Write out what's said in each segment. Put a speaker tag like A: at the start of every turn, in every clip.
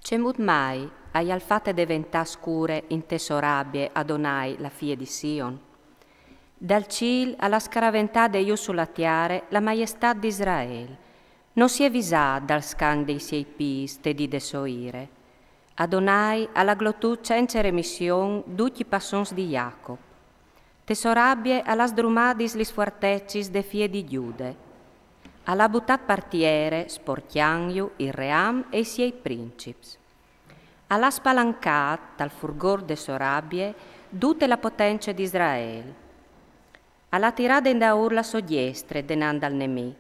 A: Cemut mai ai al fatte diventà scure in te sorabbie Adonai, la figlia di Sion? Dal cil alla scaraventà de Iu sulla tiare la maestà di Israele. Non si è visà dal scan dei suoi pis te di desoire. Adonai alla glotù cence remission duci passons di Jacob. Te sorabbie alla sdrumadis lis fuartecis de fie di Giude. Alla buttat partiere sporchiangiu il ream e i suoi princips. Alla spalancat dal furgor de sorabbie tutte la potenza di Israele. Alla tirata in da urla sodiestre denanda al nemì.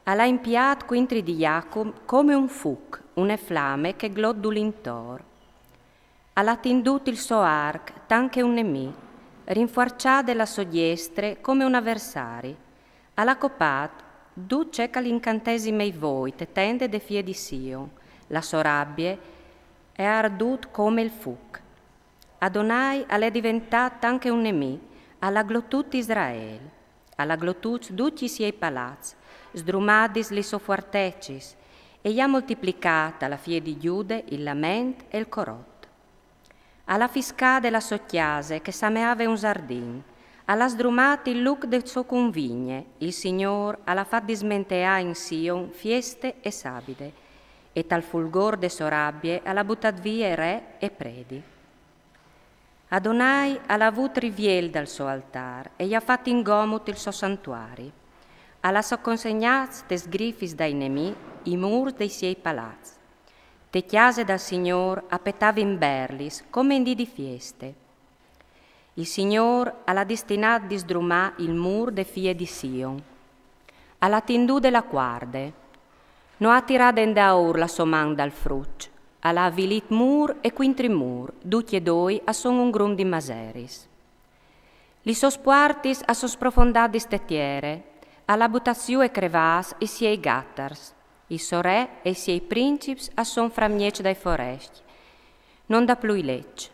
A: Alla impiat quintri di Jacob come un fuc, une flamme che gloddu l'intor. Alla tindut il suo arc, tanche un nemì, rinforcià della sodiestre come un avversari. Alla copat, du ceca l'incantesime i voi, te tende de fie di Sion, la sorabbie è ardut come il fuc. Adonai è diventata anche un nemì, alla glotut Israele, alla glotut duci siei palaz, sdrumadis li sofuartecis, e gli ha moltiplicata la fie di Giude il lament e il corot. Alla fiscade la socchiase che sameave un giardin, alla sdrumati il luc del suo convigne, il Signor alla fa dismentea in Sion fieste e sabide, e tal fulgor de sorabbie alla buttat via re e predi. Adonai alla avut riviel dal suo altar e gli ha fatto ingomut il suo santuari. Alla so consegnats des grifis dai nemì i mur dei suoi palaz. Te chiase dal Signor appettava in berlis come in dì di fieste. Il Signor alla destinat di sdrumà il mur de fie di Sion. Alla tindù della guarde. No ha tirata in da ur la soman dal fruc. Alla avvilit mur e quintri mur, duci e doi a son un grum di maseris. Li sospuartis a sosprofondadis tetiere, alla butaziu e crevas e siei gattars, i sorè e siei princips a son framniec dai foresti. Non da plui lecce,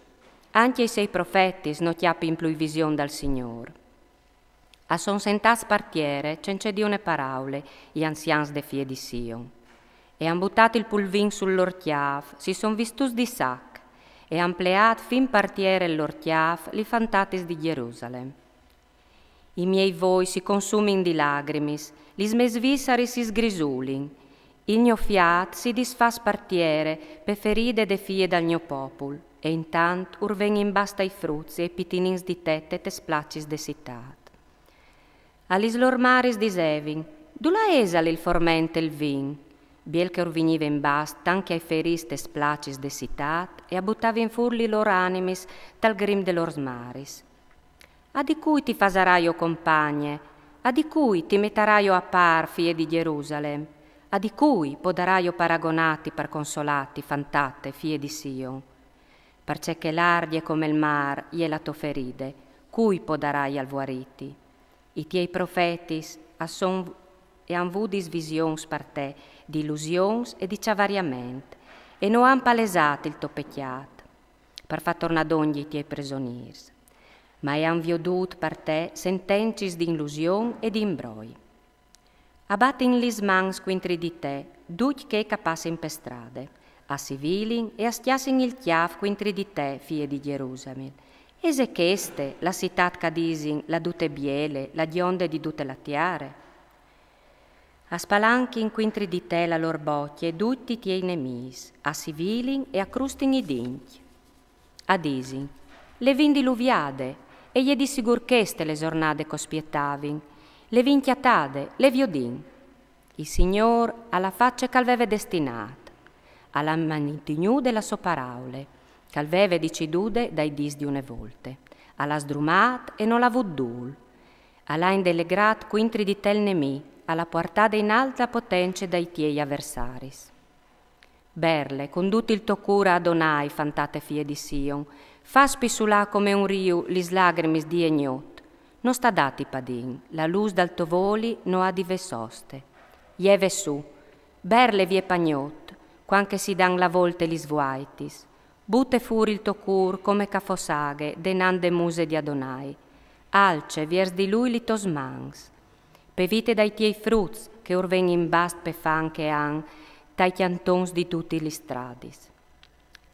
A: anche i sei profetis no chiappi in plui vision dal Signor. A son sentats partiere, cence di une paraule, gli anzians de fie di Sion. E han buttato il pulvin sull'orchiaf, si son vistus di sac, e han pleat fin partiere l'orchiaf li fantatis di Gerusalem. I miei voi si consumin di lagrimis, li smesvisari si sgrisulin, il mio fiat si disfas partiere pe feride de fie dal mio popul, e intant urven in basta i fruzzi e pitinins di tette te splacis de citat. Alis lor maris disevin, du la esal il formente il vin, biel che urvinive in bast, anche ai feriste splacis de citat, e abbuttavi in furli lor animis dal grim de lor maris. A di cui ti fasaraio compagne, a di cui ti metaraio a par, fie di Gerusalem, a di cui podaraio paragonati per consolati, fantate, fie di Sion. Perché che l'ardie come il mar, iela to feride, cui podarai al vuariti. I tiei profetis a son e han vudis visions per te, di illusions e di ciavariament, e no han palesat il topecchiat, per far tornare ogni tiei presoniers, ma han viodut per te sentencis di illusion e di imbroi. Abatin lis mans quintri di te, duc che capassen per strade, a civilin e astiasin il chiaf quintri di te, fie di Gerusalem, e se cheste, la citat cadisin, la dute biele, la dionde di dute lattiare. A spalanchi in quintri di te la lor bocchie, tutti tiei nemis, a civilin e a crustin i dinchi. A disin, le vin diluviade, e gli di sigur cheste le giornate cospiettavin, le vin chiatade, le viodin. Il Signor alla faccia c'alveve destinat, alla manitignu della sua paraule, c'alveve dicidude dai dis di une volte, alla sdrumat e non la vuddul, alla indelegrat quintri di tel nemì, alla portata in alta potenza dai tiei avversaris. Berle, conduti il tuo cura Adonai, fantate fie di Sion, faspi sulà come un riu lis lagrimis di egnot, non sta dati padin, la luz dal tuo voli no ha di vesoste. Ieve su, berle vie pagnot, quanche si dan la volte lis vuaitis, butte fuori il tuo cur come cafosaghe, denande muse di Adonai, alce viers di lui li tos mans, pevite dai tiei fruz che urven in bast pe fan che han, dai chiantons di tutti gli stradis.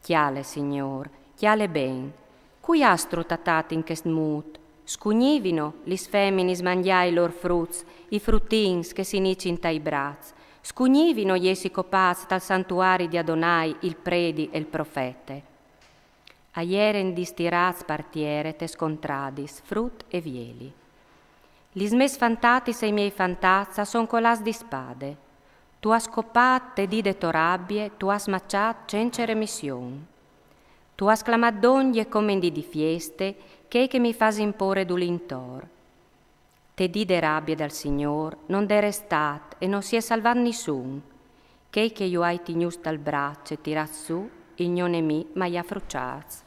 A: Chiale, signor, chiale ben. Cui astro tatat in chest mut? Scugnivino lis feminis mangiai lor fruts, i fruttins che si nicin tai braz. Scugnivino iesi copaz tal santuari di Adonai, il predi e il profete. Aieren distirats partiere tes contradis, frut e vieli. Lis mes fantatis e i miei fantazza son colas di spade. Tu has copat te dide torabbie, tu has macciat cencere mission. Tu has clamat d'ogni e comendi di fieste, che mi fas impore d'ulintor. Te dide rabbie dal Signor, non dere stat e non si è salvat nissun, che io hai tignus dal braccio e tirat su, il gnone mi m'aia frucciaz.